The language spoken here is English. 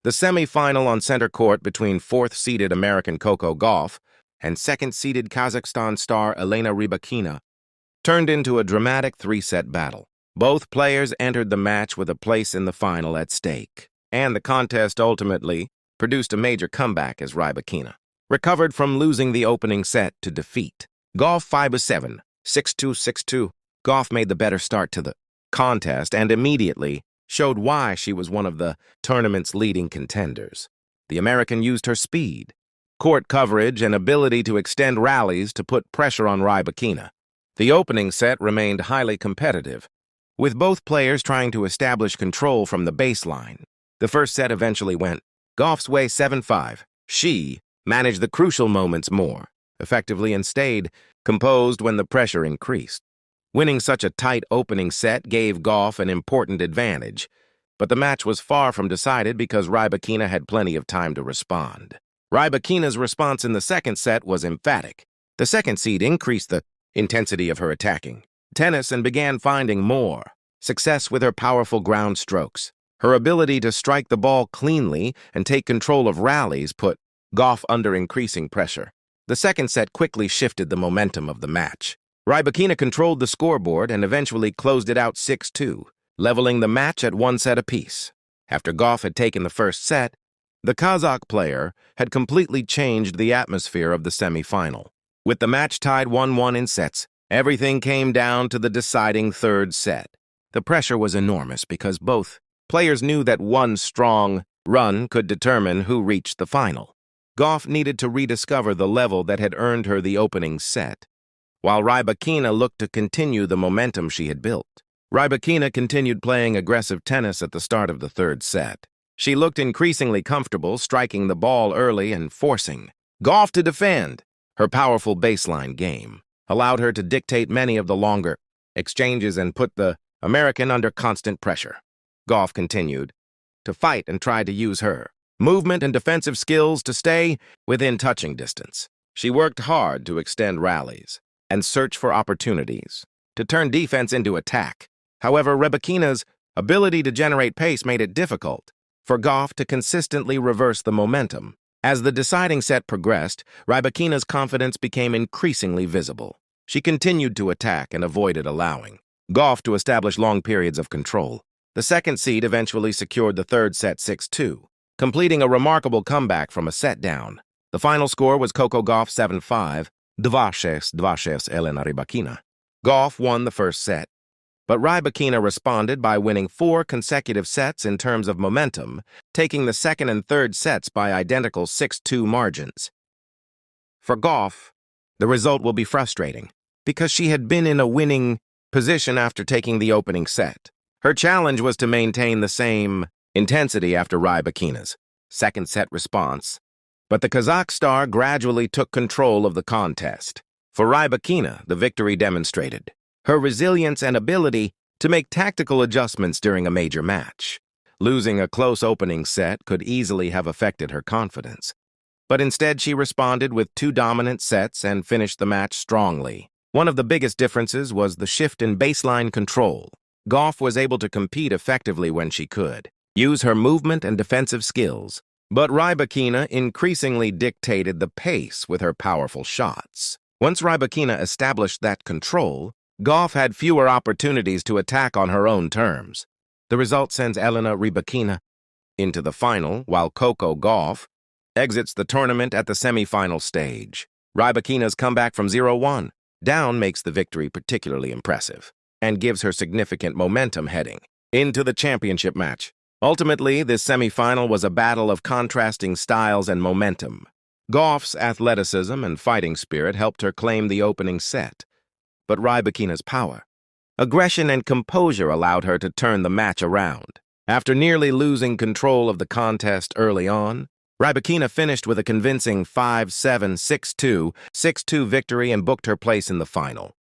The semi-final on center court between fourth-seeded American Coco Gauff and second-seeded Kazakhstan star Elena Rybakina turned into a dramatic three-set battle. Both players entered the match with a place in the final at stake, and the contest ultimately produced a major comeback as Rybakina recovered from losing the opening set to defeat Gauff 5-7, 6-2, 6-2. Gauff made the better start to the contest and immediately showed why she was one of the tournament's leading contenders. The American used her speed, court coverage, and ability to extend rallies to put pressure on Rybakina. The opening set remained highly competitive, with both players trying to establish control from the baseline. The first set eventually went Gauff's way 7-5. She managed the crucial moments more effectively and stayed composed when the pressure increased. Winning such a tight opening set gave Gauff an important advantage, but the match was far from decided because Rybakina had plenty of time to respond. Rybakina's response in the second set was emphatic. The second seed increased the intensity of her attacking tennis and began finding more success with her powerful ground strokes. Her ability to strike the ball cleanly and take control of rallies put Gauff under increasing pressure. The second set quickly shifted the momentum of the match. Rybakina controlled the scoreboard and eventually closed it out 6-2, leveling the match at one set apiece. After Gauff had taken the first set, the Kazakh player had completely changed the atmosphere of the semi-final. With the match tied 1-1 in sets, everything came down to the deciding third set. The pressure was enormous because both players knew that one strong run could determine who reached the final. Gauff needed to rediscover the level that had earned her the opening set, while Rybakina looked to continue the momentum she had built. Rybakina continued playing aggressive tennis at the start of the third set. She looked increasingly comfortable, striking the ball early and forcing Gauff to defend. Her powerful baseline game allowed her to dictate many of the longer exchanges and put the American under constant pressure. Gauff continued to fight and tried to use her movement and defensive skills to stay within touching distance. She worked hard to extend rallies and search for opportunities to turn defense into attack. However, Rybakina's ability to generate pace made it difficult for Gauff to consistently reverse the momentum. As the deciding set progressed, Rybakina's confidence became increasingly visible. She continued to attack and avoided allowing Gauff to establish long periods of control. The second seed eventually secured the third set 6-2, completing a remarkable comeback from a set down. The final score was Coco Gauff 7-5, 2-6 Elena Rybakina. Gauff won the first set, but Rybakina responded by winning 4 consecutive sets in terms of momentum, taking the second and third sets by identical 6-2 margins. For Gauff, the result will be frustrating because she had been in a winning position after taking the opening set. Her challenge was to maintain the same intensity after Rybakina's second set response, but the Kazakh star gradually took control of the contest. For Rybakina, the victory demonstrated her resilience and ability to make tactical adjustments during a major match. Losing a close opening set could easily have affected her confidence, but instead she responded with 2 dominant sets and finished the match strongly. One of the biggest differences was the shift in baseline control. Gauff was able to compete effectively when she could use her movement and defensive skills, but Rybakina increasingly dictated the pace with her powerful shots. Once Rybakina established that control, Gauff had fewer opportunities to attack on her own terms. The result sends Elena Rybakina into the final, while Coco Gauff exits the tournament at the semi-final stage. Rybakina's comeback from 0-1 down makes the victory particularly impressive and gives her significant momentum heading into the championship match. Ultimately, this semi-final was a battle of contrasting styles and momentum. Gauff's athleticism and fighting spirit helped her claim the opening set, but Rybakina's power, aggression, and composure allowed her to turn the match around. After nearly losing control of the contest early on, Rybakina finished with a convincing 5-7, 6-2, 6-2 victory and booked her place in the final.